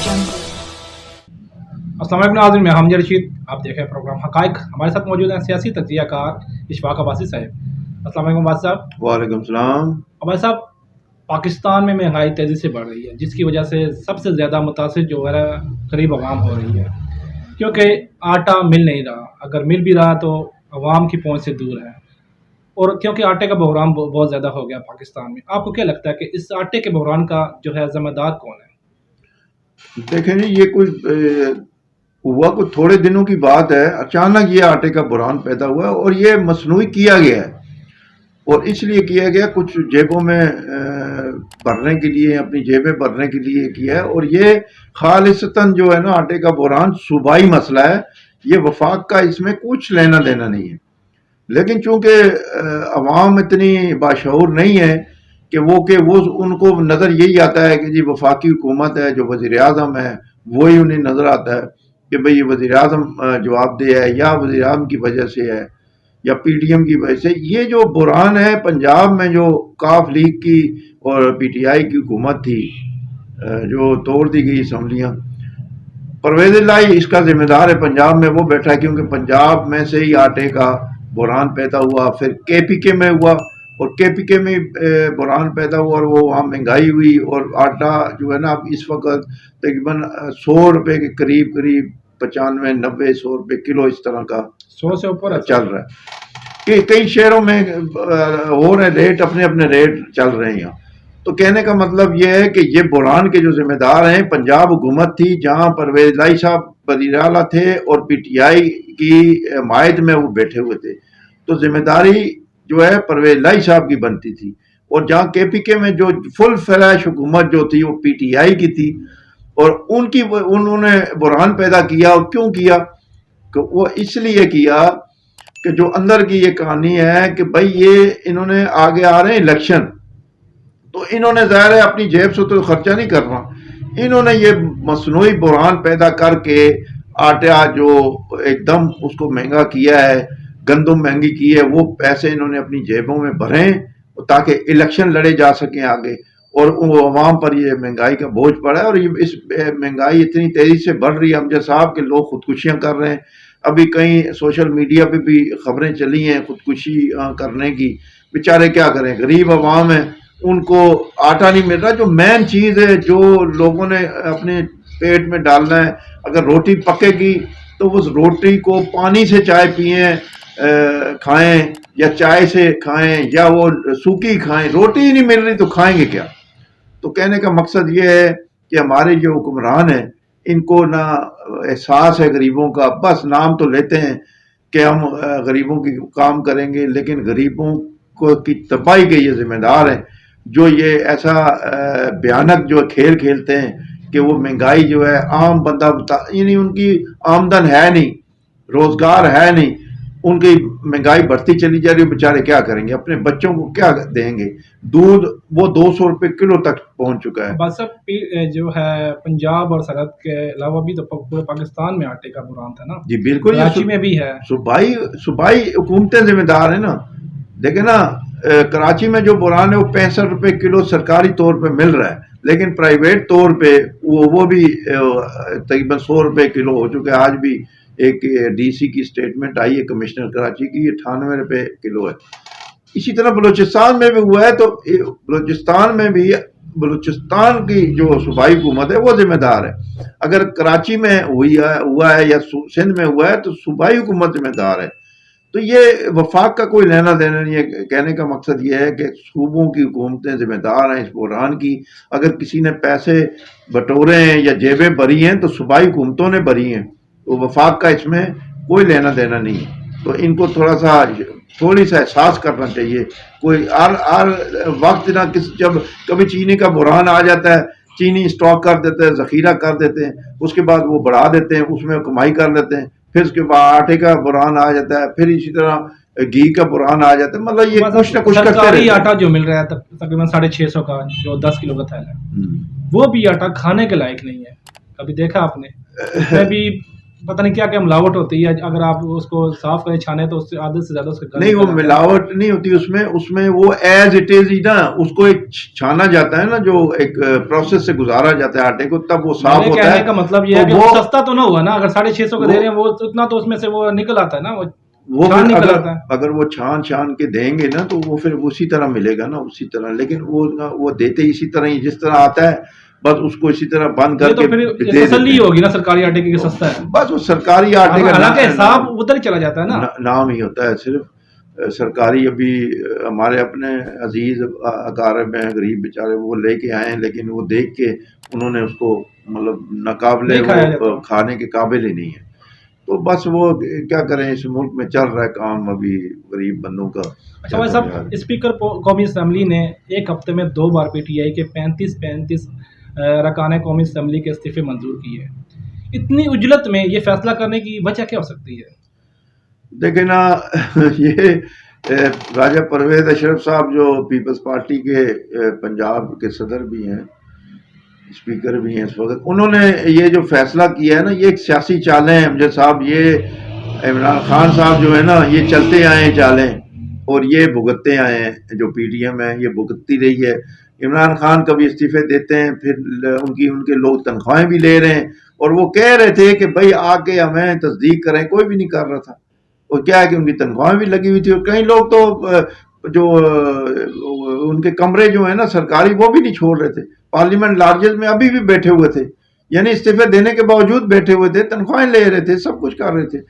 अस्सलाम वालेकुम नाज़रीन, मैं हामिद रशीद, आप देख रहे हैं प्रोग्राम हक़ाइक़। हमारे साथ मौजूद हैं सियासी तज्ज़िया कार इशफाक अब्बासी साहब। अस्सलाम वालेकुम अब्बासी साहब। वालेकुम सलाम। अब्बासी साहब, पाकिस्तान में महंगाई तेज़ी से बढ़ रही है, जिसकी वजह से सबसे ज़्यादा मुतासिर जो है गरीब आवाम हो रही है, क्योंकि आटा मिल नहीं रहा, अगर मिल भी रहा तो आवाम की पहुँच से दूर है, और क्योंकि आटे का बहरान बहुत ज़्यादा हो गया पाकिस्तान में। आपको क्या लगता है कि इस आटे के बहरान का जो है ज़िम्मेदार कौन है? देखें जी, ये कोई हुआ कुछ थोड़े दिनों की बात है। अचानक ये आटे का बुरान पैदा हुआ और ये मसनूई किया गया है, और इसलिए किया गया कुछ जेबों में भरने के लिए, अपनी जेबें भरने के लिए किया है। और ये खालिसतन जो है ना, आटे का बुरान सूबाई मसला है, ये वफाक का इसमें कुछ लेना देना नहीं है। लेकिन चूंकि अवाम इतनी बाशऊर नहीं है कि वो उनको नज़र यही आता है कि जी वफाकी हुकूमत है, जो वज़ीर आज़म है वही उन्हें नज़र आता है कि भाई ये वज़ीर आज़म जवाबदेह है, या वज़ीर आज़म की वजह से है, या PDM की वजह से। ये जो बुरान है पंजाब में, जो काफ लीग की और PTI की हुकूमत थी, जो तोड़ दी गई असम्बलियाँ, परवेज़ इलाही इसका जिम्मेदार है। पंजाब में वो बैठा है, क्योंकि पंजाब में से ही आटे का बुरान पैदा हुआ, फिर KPK में हुआ, और KPK में बुरान पैदा हुआ, और वो वहाँ महंगाई हुई, और आटा जो है ना अब इस वक्त तकरीबन 100 रुपये के करीब 95, 90, 100 रुपये किलो इस तरह का 100 से ऊपर चल रहा है। कि कई शहरों में हो रहे रेट, अपने अपने रेट चल रहे हैं यहाँ। तो कहने का मतलब ये है कि ये बुरान के जो जिम्मेदार हैं पंजाब हुकूमत थी, जहाँ परवेज़ इलाही साहब वज़ीर आला थे और PTI की हिमायत में वो बैठे हुए थे, तो जिम्मेदारी जो है परवेज़ इलाही साहब की बनती थी। और जहाँ KPK में जो फुल फ्लैश हुकूमत जो थी वो PTI की थी, और उन्होंने बुरान पैदा किया। और क्यों किया? कि वो इसलिए किया कि जो अंदर की ये कहानी है कि भाई ये इन्होंने आगे आ रहे हैं इलेक्शन, तो इन्होंने ज़ाहिर है अपनी जेब से तो खर्चा नहीं करना, इन्होंने ये मसनूई बुरान पैदा करके आटा जो एकदम उसको महंगा किया है, गंदम महंगी की है, वो पैसे इन्होंने अपनी जेबों में भरें ताकि इलेक्शन लड़े जा सकें आगे, और वो अवाम पर ये महंगाई का बोझ पड़ा है। और ये इस महंगाई इतनी तेज़ी से बढ़ रही है, अमजद साहब के लोग खुदकुशियाँ कर रहे हैं। अभी कई सोशल मीडिया पे भी खबरें चली हैं खुदकुशी करने की। बेचारे क्या करें, गरीब अवाम है, उनको आटा नहीं मिल रहा, जो मेन चीज़ है जो लोगों ने अपने पेट में डालना है। अगर रोटी पकेगी तो उस रोटी को पानी से चाय पिएं, खाएं, या चाय से खाएं, या वो सूखी खाएं। रोटी ही नहीं मिल रही तो खाएंगे क्या? तो कहने का मकसद ये है कि हमारे जो हुक्मरान हैं, इनको ना एहसास है गरीबों का, बस नाम तो लेते हैं कि हम गरीबों की काम करेंगे, लेकिन गरीबों को की तबाही के ये जिम्मेदार हैं, जो ये ऐसा भयानक जो खेल खेलते हैं कि वो महंगाई जो है आम बंदा यानी उनकी आमदन है नहीं, रोजगार है नहीं, उनकी महंगाई बढ़ती चली जा रही है। बेचारे क्या करेंगे, अपने बच्चों को क्या देंगे? दूध वो 200 रुपये किलो तक पहुंच चुका है। बस अब जो है पंजाब और सरहद के अलावा भी तो पूरे पाकिस्तान में आटे का बुरान था ना। जी बिल्कुल, कराची में भी है। सूबाई हुकूमतें जिम्मेदार है ना। देखे ना, कराची में जो बुरान है वो 65 रुपये किलो सरकारी तौर पे मिल रहा है, लेकिन प्राइवेट तौर पे वो भी तकरीबन 100 रुपये किलो हो चुके हैं। आज भी एक DC की स्टेटमेंट आई है कमिश्नर कराची की, 98 रुपये किलो है। इसी तरह बलूचिस्तान में भी हुआ है। तो बलूचिस्तान में भी बलूचिस्तान की जो सूबाई हुकूमत है वो जिम्मेदार है। अगर कराची में हुआ है या सिंध में हुआ है तो सूबाई हुकूमत जिम्मेदार है। तो ये वफाक का कोई लेना देना नहीं है। कहने का मकसद ये है कि सूबों की हुकूमतें जिम्मेदार हैं इस बुरान की। अगर किसी ने पैसे बटोरे हैं या जेबें भरी हैं तो सूबाई हुकूमतों ने भरी हैं, तो वफाक का इसमें कोई लेना देना नहीं है। तो इनको थोड़ी सा एहसास करना चाहिए। कोई हर वक्त ना जब कभी चीनी का बुरान आ जाता है, चीनी स्टॉक कर देते हैं, ज़ख़ीरा कर देते हैं, उसके बाद वो बढ़ा देते हैं, उसमें कमाई कर लेते हैं। फिर उसके बाद आटे का बुरान आ जाता है, फिर इसी तरह घी का बुरान आ जाता है। मतलब ये कुछ ना कुछ करते रहते हैं। आटा जो मिल रहा है तकरीबन 650 का, जो 10 किलो का थैला है, वो भी आटा खाने के लायक नहीं है। कभी देखा आपने? उसमें भी पता नहीं क्या क्या मिलावट होती है, अगर आप उसको साफ करें छाने तो उससे आधे से ज्यादा उसका गंद नहीं, वो निकल आता है। मिलावट नहीं होती उसमें, उसमें वो एज इट इज ही ना, उसको एक छाना जाता है ना, जो एक प्रोसेस से गुजारा जाता है आटे को, तब वो साफ मेरे होता कहने है। का मतलब ये तो है कि वो वो सस्ता तो ना हुआ ना, अगर 650 का दे रहे हैं वो वो तो उतना तो उसमें से वो निकल आता है ना, वो फिर छान निकल अगर आता है। अगर वो छान छान के देंगे ना, तो वो फिर उसी तरह मिलेगा ना, उसी तरह। लेकिन वो ना, वो देते इसी तरह ही जिस तरह आता है, बस उसको इसी तरह बंद ये तो करके फिर दे ये देते तसल्ली हैं। होगी ना सरकारी आटे की कि सस्ता है, बस वो सरकारी आटे का हालांकि हिसाब उधर ही चला जाता है ना। नाम ही होता है सिर्फ। सरकारी अभी हमारे अपने अजीज अकारब हैं, गरीब बेचारे, वो लेके आए हैं, लेकिन वो देख के उन्होंने उसको मतलब नाकाबिले नहीं खाया जाता। वो खाने के काबिल ही नहीं है। तो बस वो क्या करें, इस मुल्क में चल रहा है काम अभी गरीब बंदों का। अच्छा भाई साहब, स्पीकर कौमी असम्बली ने एक हफ्ते में 2 बार पीटीआई के 35 रकाने कौमी असम्बली के इस्तीफे मंजूर किए। इतनी उजलत में ये फैसला करने की वजह क्या हो सकती है? देखे ना ये राजा परवेज अशरफ साहब जो पीपल्स पार्टी के पंजाब के सदर भी हैं, स्पीकर भी हैं इस वक्त, उन्होंने ये जो फैसला किया है ना, ये एक सियासी चालें हैं अमजद साहब। ये इमरान खान साहब जो है ना, ये चलते आए हैं चालें, और ये भुगतते आए हैं। जो पीटीएम है ये भुगतती रही है। इमरान खान कभी इस्तीफे देते हैं, फिर उनके लोग तनख्वाहें भी ले रहे हैं, और वो कह रहे थे कि भाई आके हमें तस्दीक करें, कोई भी नहीं कर रहा था। और क्या है कि उनकी तनख्वाहें भी लगी हुई थी, और कई लोग तो जो उनके कमरे जो है ना सरकारी, वो भी नहीं छोड़ रहे थे। पार्लियामेंट लार्जेस में अभी भी बैठे हुए थे, यानी इस्तीफे देने के बावजूद बैठे हुए थे, तनख्वाहें ले रहे थे, सब कुछ कर रहे थे।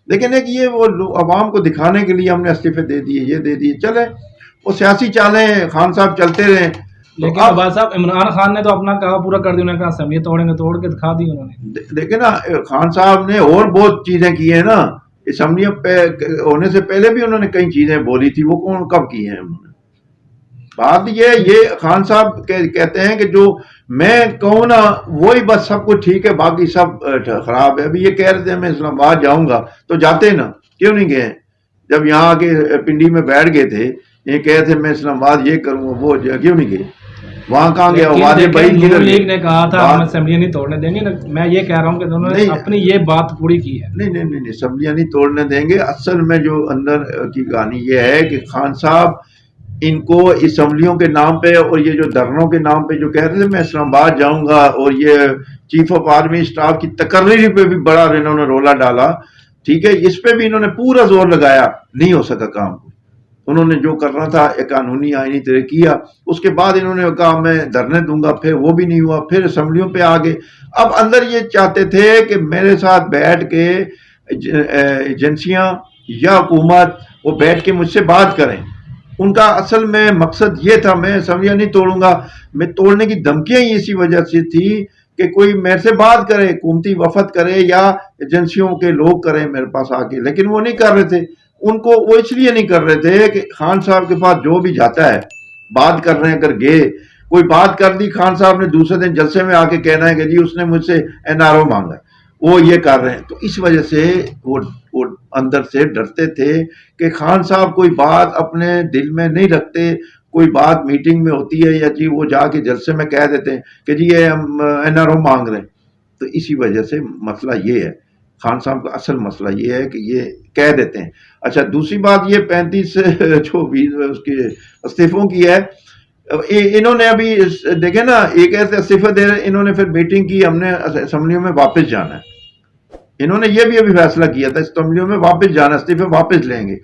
लेकिन एक ये वो अवाम को दिखाने के लिए हमने इस्तीफे दे दिए, ये दे दिए, चले वो सियासी चालें खान साहब चलते रहे। लेकिन अब्बास साहब, इमरान खान ने तो अपना कहा पूरा कर दिया, उन्होंने कहा असेंबली तोड़ेंगे, तोड़ के दिखा दी उन्होंने। देखे ना, खान साहब ने और बहुत चीजें की है ना, असम्बलियों पे होने से पहले भी उन्होंने कई चीजें बोली थी, वो कौन कब की हैं उन्होंने। बात ये खान साहब कहते हैं कि जो मैं कहूँ ना वही बस सब कुछ ठीक है, बाकी सब खराब है। अभी ये कह रहे थे मैं इस्लामाबाद जाऊंगा, तो जाते ना, क्यों नहीं गए? जब यहाँ आके पिंडी में बैठ गए थे, ये कह रहे थे मैं इस्लामाबाद ये करूंगा, वो क्यों नहीं गए? वहां कहाँ गया? वादे भाई नून लीग ने कहा था हम असेंबलियां नहीं तोड़ने देंगे ना। मैं ये कह रहा हूँ कि उन्होंने अपनी ये बात पूरी की है। नहीं, असेंबलियां नहीं तोड़ने देंगे। असल में जो अंदर की कहानी ये है कि खान साहब इनको असम्बलियों के नाम पे और ये जो धरनों के नाम पे जो कह रहे थे मैं इस्लामाबाद जाऊंगा, और ये चीफ ऑफ आर्मी स्टाफ की तकर्री पे भी बड़ा इन्होंने रोला डाला, ठीक है, इस पे भी इन्होंने पूरा जोर लगाया, नहीं हो सका काम। उन्होंने जो करना था एक कानूनी आईनी तरह किया, उसके बाद इन्होंने कहा मैं धरने दूंगा, फिर वो भी नहीं हुआ, फिर असम्बलियों पे आ गए। अब अंदर ये चाहते थे कि मेरे साथ बैठ के एजेंसियां या हुकूमत वो बैठ के मुझसे बात करें। उनका असल में मकसद ये था, मैं असम्बलियां नहीं तोड़ूंगा, मैं तोड़ने की धमकियां ही इसी वजह से थी कि कोई मेरे से बात करे, हुकूमती वफद करे या एजेंसियों के लोग करें मेरे पास आके, लेकिन वो नहीं कर रहे थे। उनको वो इसलिए नहीं कर रहे थे कि खान साहब के पास जो भी जाता है बात कर रहे हैं, अगर गए कोई बात कर दी, खान साहब ने दूसरे दिन जलसे में आके कहना है कि जी उसने मुझसे एनआरओ मांगा, वो ये कर रहे हैं। तो इस वजह से वो अंदर से डरते थे कि खान साहब कोई बात अपने दिल में नहीं रखते, कोई बात मीटिंग में होती है या जी वो जाके जलसे में कह देते हैं कि जी ये हम एनआरओ मांग रहे हैं। तो इसी वजह से मसला ये है, खान साहब का असल मसला ये है कि ये कह देते हैं। अच्छा, दूसरी बात ये 35 जो भी उसके इस्तीफों की है, इन्होंने अभी देखे ना एक ऐसे इस्तीफे दे रहे, इन्होंने फिर मीटिंग की, हमने असम्बलियों में वापस जाना है। इन्होंने ये भी अभी फैसला किया था असम्बलियों में वापस जाना, इस्तीफे वापस लेंगे।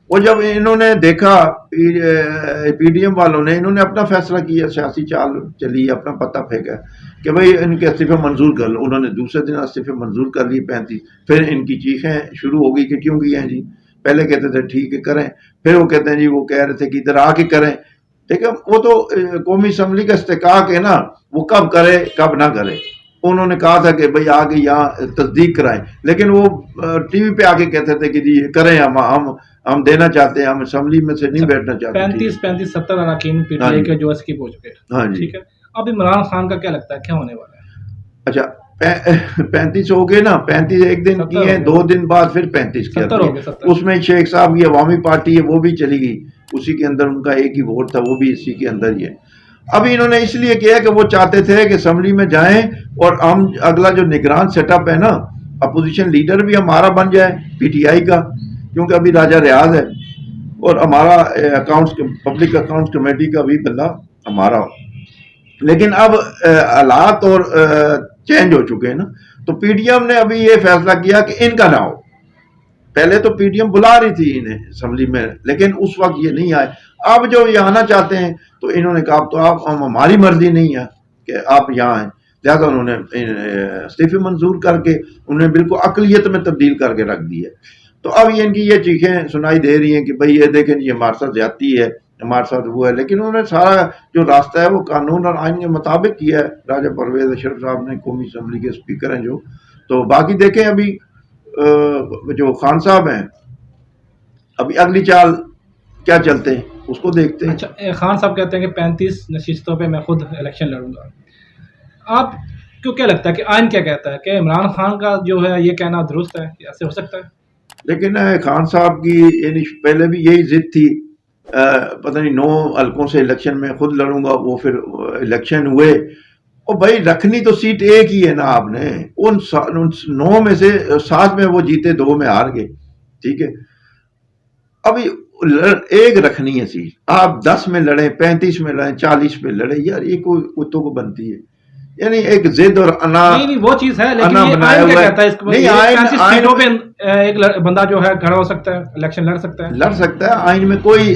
और जब इन्होंने देखा पीडीएम वालों ने, इन्होंने अपना फैसला किया, सियासी चाल चली, अपना पता फेंका कि भाई इनके इस्तीफे मंजूर कर लो। उन्होंने दूसरे दिन इस्तीफे मंजूर कर लिए 35। फिर इनकी चीखें शुरू हो गई कि क्यों किए हैं जी, पहले कहते थे ठीक है करें, फिर वो कहते हैं जी वो कह रहे थे कि इधर आके करें। ठीक है, वो तो कौमी असम्बली का इस्तेकाक है ना, वो कब करे कब ना करे। उन्होंने कहा था कि भाई आगे यहाँ तस्दीक कराएं, लेकिन वो टीवी पे आके कहते थे कि जी करें, हम देना चाहते हैं, हम असम्बली में से नहीं बैठना चाहते। 35-70 अरकान पीटीआई के जो स्किप हो चुके हैं। हाँ जी, ठीक है। अब इमरान खान का क्या लगता है क्या होने वाला है? अच्छा, 35 हो गए ना, 35 एक दिन किए, 2 दिन बाद फिर 35 किया। उसमें शेख साहब की अवामी पार्टी है वो भी चली गई, उसी के अंदर उनका एक ही वोट था, वो भी इसी के अंदर ही है। अभी इन्होंने इसलिए किया कि वो चाहते थे कि असम्बली में जाएं और हम अगला जो निगरान सेटअप है ना اپوزیشن لیڈر بھی ہمارا بن جائے پی ٹی آئی کا، کیونکہ ابھی راجہ ریاض ہے، اور ہمارا پبلک اکاؤنٹس کمیٹی کا بھی بندہ ہمارا ہو. لیکن اب حالات اور چینج ہو چکے ہیں نا، تو پی ڈی ایم نے ابھی یہ فیصلہ کیا کہ ان کا نہ ہو. پہلے تو پی ڈی ایم بلا رہی تھی انہیں اسمبلی میں، لیکن اس وقت یہ نہیں آئے. اب جو یہ آنا چاہتے ہیں تو انہوں نے کہا تو آپ ہماری مرضی نہیں ہے کہ آپ یہاں آئیں، لہٰذا انہوں نے استعفے منظور کر کے انہیں بالکل اقلیت میں تبدیل کر کے رکھ دی ہے. تو اب یہ ان کی یہ چیخیں سنائی دے رہی ہیں کہ بھئی یہ دیکھیں یہ ہمارے ساتھ زیادتی ہے، ہمارے ساتھ وہ ہے، لیکن انہوں نے سارا جو راستہ ہے وہ قانون اور آئین کے مطابق کیا ہے. راجہ پرویز اشرف صاحب نے، قومی اسمبلی کے اسپیکر ہیں جو. تو باقی دیکھیں ابھی جو خان صاحب ہیں ابھی اگلی چال کیا چلتے ہیں اس کو دیکھتے ہیں. اچھا، خان صاحب کہتے ہیں کہ 35 نشستوں پہ میں خود الیکشن لڑوں گا. آپ کو کیا لگتا ہے کہ آئین کیا کہتا ہے کہ عمران خان کا جو ہے یہ کہنا درست ہے، ایسے ہو سکتا ہے؟ لیکن خان صاحب کی یعنی پہلے بھی یہی ضد تھی، پتہ نہیں 9 حلقوں سے الیکشن میں خود لڑوں گا. وہ پھر الیکشن ہوئے، اور بھائی رکھنی تو سیٹ ایک ہی ہے نا، آپ نے ان 9 میں سے 7 میں وہ جیتے، 2 میں ہار گئے. ٹھیک ہے، ابھی ایک رکھنی ہے سیٹ. آپ 10 میں لڑیں، 35 میں لڑیں، 40 میں لڑیں، یار یہ کوئی تو کو بنتی ہے. یعنی ایک ضد اور انا نہیں وہ چیز ہے، لیکن انا یہ بنایا آئین کیا ہوا ہے. کہتا ہے اس کو؟ نہیں، 35 آئین سیٹوں پہ ایک بندہ جو ہے کھڑا ہو سکتا ہے، الیکشن لڑ سکتا ہے. لڑ سکتا ہے، آئین میں کوئی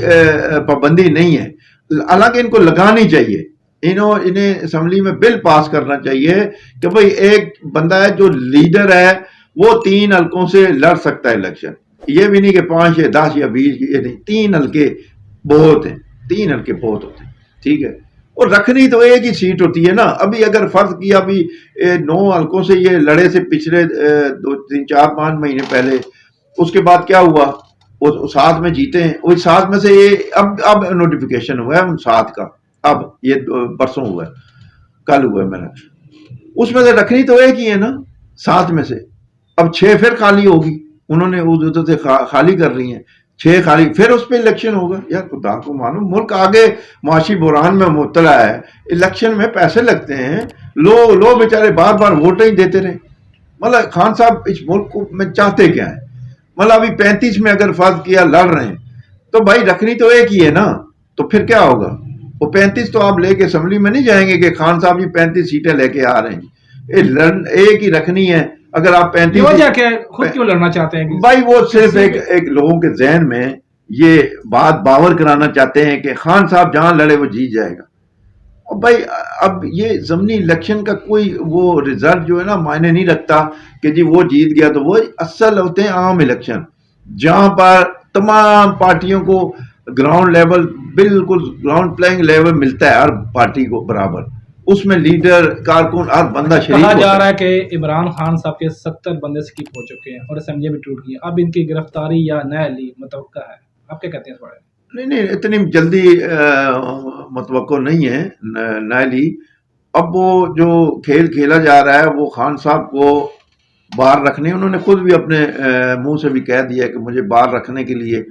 پابندی نہیں ہے. حالانکہ ان کو لگانی چاہیے، انہیں اسمبلی میں بل پاس کرنا چاہیے کہ بھئی ایک بندہ ہے جو لیڈر ہے وہ 3 حلقوں سے لڑ سکتا ہے الیکشن. یہ بھی نہیں کہ 5 یا 10 یا 20، یہ نہیں، 3 حلقے بہت ہیں، 3 حلقے بہت ہوتے ہیں. ٹھیک ہے، اور رکھنی تو ایک ہی سیٹ ہوتی ہے نا. ابھی اگر فرض کیا ابھی 9 حلقوں سے یہ لڑے سے پچھلے 2 3 4 5 مہینے پہلے، اس کے بعد کیا ہوا؟ وہ 7 میں جیتے ہیں. وہ 7 میں سے یہ اب نوٹیفیکیشن ہوا ہے ان 7 کا، اب یہ پرسوں ہوا ہے، کل ہوا ہے میرا. اس میں سے رکھنی تو ایک ہی ہے نا 7 میں سے. اب 6 پھر خالی ہوگی، انہوں نے ادھر سے خالی کر رہی ہیں 6 خالی، پھر اس پہ الیکشن ہوگا. یار خدا کو مانو، ملک آگے معاشی بحران میں مبتلا ہے، الیکشن میں پیسے لگتے ہیں، لوگ بیچارے بار بار ووٹیں ہی دیتے رہے. مطلب خان صاحب اس ملک کو میں چاہتے کیا ہیں؟ مطلب ابھی 35 میں اگر فرض کیا لڑ رہے ہیں تو بھائی رکھنی تو ایک ہی ہے نا. تو پھر کیا ہوگا؟ وہ 35 تو آپ لے کے اسمبلی میں نہیں جائیں گے کہ خان صاحب یہ 35 سیٹیں لے کے آ رہے ہیں. ایک ہی رکھنی ہے. اگر آپ 35 وجہ کیا ہے، خود کیوں لڑنا چاہتے ہیں بھائی؟ وہ صرف ایک لوگوں کے ذہن میں یہ بات باور کرانا چاہتے ہیں کہ خان صاحب جہاں لڑے وہ جیت جائے گا. اور بھائی اب یہ ضمنی الیکشن کا کوئی وہ رزلٹ جو ہے نا معنی نہیں رکھتا کہ جی وہ جیت گیا. تو وہ اصل ہوتے ہیں عام الیکشن، جہاں پر تمام پارٹیوں کو گراؤنڈ لیول، بالکل گراؤنڈ پلینگ لیول ملتا ہے ہر پارٹی کو برابر. اس میں لیڈر، کارکن، ہر بندہ شریک کہا ہوتا جا رہا ہے کہ عمران خان صاحب کے 70 بندے سکپ ہو چکے ہیں اور اسمبلی بھی ٹوٹ گئی. اب ان کی گرفتاری یا نیا لی متوقع ہے، آپ کیا کہتے ہیں اس بارے میں؟ نہیں، اتنی جلدی متوقع نہیں ہے نائلی. اب وہ جو کھیل کھیلا جا رہا ہے وہ خان صاحب کو باہر رکھنے، انہوں نے خود بھی اپنے منہ سے بھی کہہ دیا کہ مجھے باہر رکھنے کے لیے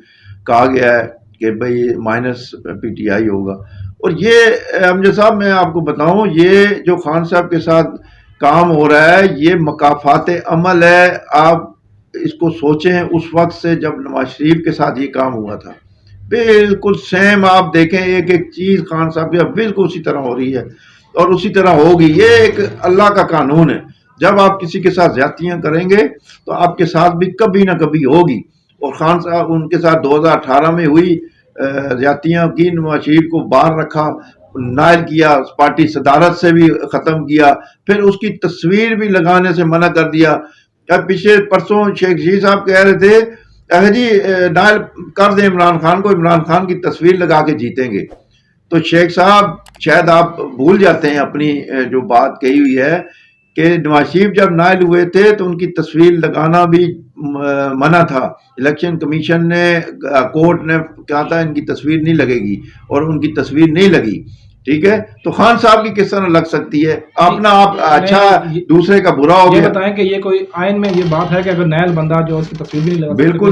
کہا گیا ہے کہ بھئی مائنس پی ٹی آئی ہوگا. اور یہ امجد صاحب میں آپ کو بتاؤں، یہ جو خان صاحب کے ساتھ کام ہو رہا ہے یہ مکافات عمل ہے. آپ اس کو سوچیں اس وقت سے جب نواز شریف کے ساتھ یہ کام ہوا تھا، بالکل سیم آپ دیکھیں ایک ایک چیز خان صاحب کی بالکل اسی طرح ہو رہی ہے اور اسی طرح ہوگی. یہ ایک اللہ کا قانون ہے، جب آپ کسی کے ساتھ زیادتیاں کریں گے تو آپ کے ساتھ بھی کبھی نہ کبھی ہوگی. اور خان صاحب ان کے ساتھ 2018 میں ہوئی زیادتیاں کی، نواز شریف کو باہر رکھا، نائل کیا، پارٹی صدارت سے بھی ختم کیا، پھر اس کی تصویر بھی لگانے سے منع کر دیا. پچھلے پرسوں شیخ رشید صاحب کہہ رہے تھے جی نائل کر دیں عمران خان کو، عمران خان کی تصویر لگا کے جیتیں گے. تو شیخ صاحب شاید آپ بھول جاتے ہیں اپنی جو بات کہی ہوئی ہے کہ نواز شریف جب نائل ہوئے تھے تو ان کی تصویر لگانا بھی منع تھا. الیکشن کمیشن نے، کورٹ نے کہا تھا ان کی تصویر نہیں لگے گی، اور ان کی تصویر نہیں لگی. ٹھیک ہے، تو خان صاحب کی کس طرح لگ سکتی ہے؟ اپنا آپ اچھا دوسرے کا برا ہو گیا. یہ بتائیں کہ یہ کوئی آئین میں یہ بات ہے کہ اگر نائل بندہ جو اس کی تصویر بھی نہیں لگا؟ بالکل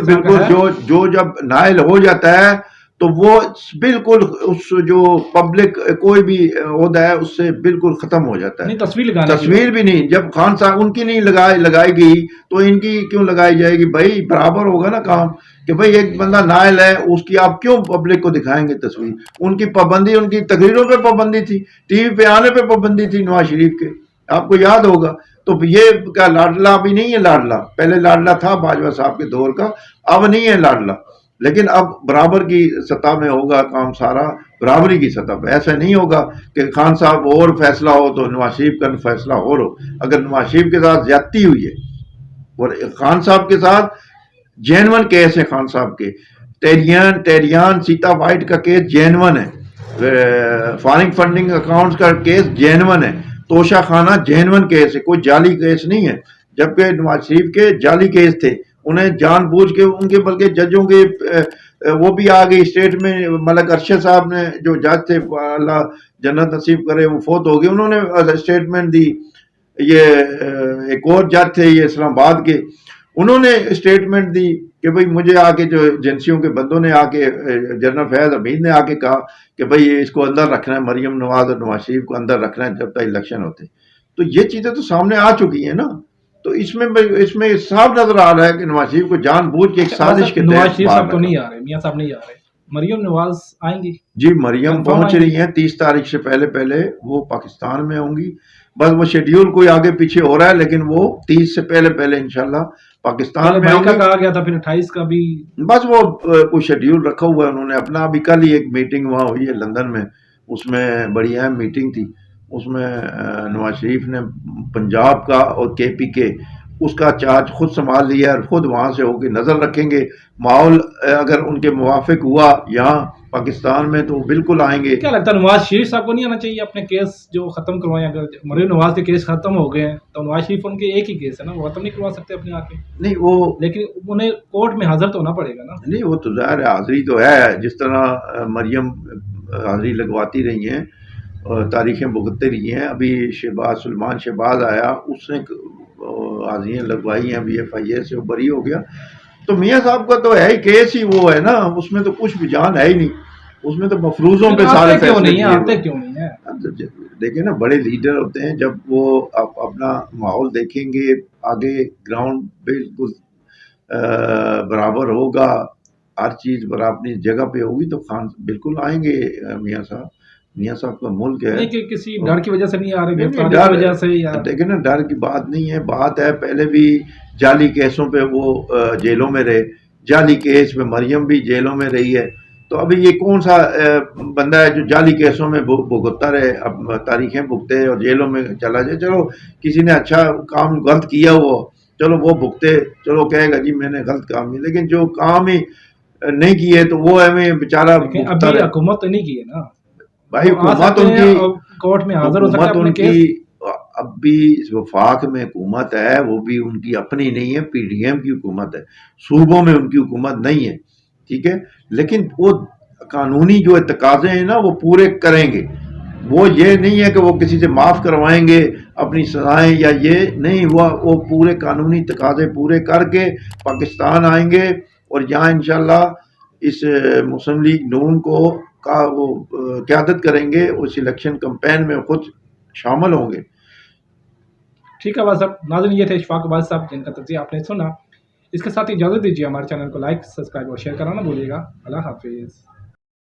جو جب نائل ہو جاتا ہے تو وہ بالکل اس جو پبلک کوئی بھی عہدہ ہے اس سے بالکل ختم ہو جاتا ہے. نہیں تصویر لگانے کی تصویر بھی نہیں. جب خان صاحب ان کی نہیں لگائی گئی تو ان کی کیوں لگائی جائے گی؟ بھائی برابر ہوگا نا کام کہ بھائی ایک بندہ نائل ہے اس کی آپ کیوں پبلک کو دکھائیں گے تصویر؟ ان کی پابندی ان کی تقریروں پہ پابندی تھی, ٹی وی پہ آنے پہ پابندی تھی نواز شریف کے, آپ کو یاد ہوگا. تو یہ کیا لاڈلا ابھی نہیں ہے؟ لاڈلا پہلے لاڈلا تھا باجوہ صاحب کے دور کا, اب نہیں ہے لاڈلا. لیکن اب برابر کی سطح میں ہوگا کام سارا, برابری کی سطح پہ. ایسا نہیں ہوگا کہ خان صاحب اور فیصلہ ہو تو نواز شریف کا فیصلہ اور ہو. اگر نواز شریف کے ساتھ زیادتی ہوئی ہے اور خان صاحب کے ساتھ جینون کیس ہے, خان صاحب کے ٹیریان سیتا وائٹ کا کیس جینون ہے, فارن فنڈنگ اکاؤنٹس کا کیس جینون ہے, توشہ خانہ جینون کیس ہے, کوئی جعلی کیس نہیں ہے. جبکہ نواز شریف کے جعلی کیس تھے, انہیں جان بوجھ کے ان کے بلکہ ججوں کے وہ بھی آ گئی اسٹیٹ میں. ملک ارشد صاحب نے جو جج تھے اللہ جنت نصیب کرے وہ فوت ہو گئے, انہوں نے اسٹیٹمنٹ دی. یہ ایک اور جج تھے یہ اسلام آباد کے, انہوں نے اسٹیٹمنٹ دی کہ بھئی مجھے آ کے جو ایجنسیوں کے بندوں نے آ کے جنرل فیض حمید نے آ کے کہا کہ بھئی اس کو اندر رکھنا ہے, مریم نواز اور نواز شریف کو اندر رکھنا ہے جب تک الیکشن ہوتے. تو یہ چیزیں تو سامنے آ چکی ہیں نا. تو اس میں صاف نظر آ رہا ہے کہ نواز شریف کو جان بوجھ کے ایک سازش کے نواز شریف صاحب تو نہیں آ رہے, میاں صاحب نہیں آ رہے, مریم نواز آئیں گی. جی مریم پہنچ رہی ہیں 30 تاریخ سے پہلے وہ پاکستان میں ہوں گی. بس وہ شیڈیول کوئی آگے پیچھے ہو رہا ہے لیکن وہ 30 سے پہلے انشاءاللہ پاکستان میں ہوں گی. کہا گیا تھا پھر 28 کا بھی, بس وہ کوئی شیڈیول رکھا ہوا ہے انہوں نے اپنا. ابھی کل ہی ایک میٹنگ وہاں ہوئی ہے لندن میں, اس میں بڑی اہم میٹنگ تھی. اس میں نواز شریف نے پنجاب کا اور کے پی کے اس کا چارج خود سنبھال لیا اور خود وہاں سے ہو کے نظر رکھیں گے. ماحول اگر ان کے موافق ہوا یہاں پاکستان میں تو بالکل آئیں گے. کیا لگتا ہے نواز شریف صاحب کو نہیں آنا چاہیے اپنے کیس جو ختم کروائیں؟ اگر مریم نواز کے کیس ختم ہو گئے ہیں تو نواز شریف ان کے ایک ہی کیس ہے نا, وہ ختم نہیں کروا سکتے اپنے آ کے؟ نہیں وہ لیکن انہیں کورٹ میں حاضر تو ہونا پڑے گا نا. نہیں وہ تو ظاہر ہے حاضری تو ہے, جس طرح مریم حاضری لگواتی رہی ہیں تاریخیں بھگتتے رہی ہیں. ابھی سلمان شہباز آیا, اس نے حاضریاں لگوائی ہیں, ابھی FIA سے وہ بری ہو گیا. تو میاں صاحب کا تو ہے ہی کیس ہی وہ ہے نا, اس میں تو کچھ بھی جان ہے ہی نہیں, اس میں تو مفروضوں پہ سارے فیصلے آتے کیوں نہیں ہیں؟ دیکھیں نا بڑے لیڈر ہوتے ہیں جب وہ اپنا ماحول دیکھیں گے, آگے گراؤنڈ بالکل برابر ہوگا, ہر چیز برابر جگہ پہ ہوگی تو خان بالکل آئیں گے. میاں صاحب کا ملک ہے. نہیں کہ کسی ڈر کی وجہ سے نہیں آ رہے, گرفتاری کی وجہ سے یا دیکھیں نا ڈر کی بات نہیں ہے, بات ہے پہلے بھی جعلی کیسوں پہ وہ جیلوں میں رہے, جعلی کیس پہ مریم بھی جیلوں میں رہی ہے. تو ابھی یہ کون سا بندہ ہے جو جعلی کیسوں میں بھگتتا رہے, اب تاریخیں بھگتے اور جیلوں میں چلا جائے؟ چلو کسی نے اچھا کام غلط کیا وہ, چلو وہ بھگتے, چلو کہے گا جی میں نے غلط کام کیا. لیکن جو کام ہی نہیں کیے تو وہ ہمیں بیچارہ ابھی حکومت نہیں کی ہے نا بھائی. حکومت ان کی کورٹ میں حاضر ہو سکتا ہے اپنے کیس. اب بھی وفاق میں حکومت ہے, وہ بھی ان کی اپنی نہیں ہے, PDM کی حکومت ہے, صوبوں میں ان کی حکومت نہیں ہے, ٹھیک ہے. لیکن وہ قانونی جو تقاضے ہیں نا وہ پورے کریں گے. وہ یہ نہیں ہے کہ وہ کسی سے معاف کروائیں گے اپنی سزائیں یا یہ نہیں, وہ پورے قانونی تقاضے پورے کر کے پاکستان آئیں گے اور یہاں انشاءاللہ اس مسلم لیگ نون کو کا وہ قیادت کریں گے, اس الیکشن کمپین میں خود شامل ہوں گے. ٹھیک ہے بس اب ناظرین یہ تھے اشفاق عباس صاحب جن کا تجزیہ آپ نے سنا. اس کے ساتھ اجازت دیجیے, ہمارے چینل کو لائک سبسکرائب اور شیئر کرنا نہ بھولیے گا. اللہ حافظ.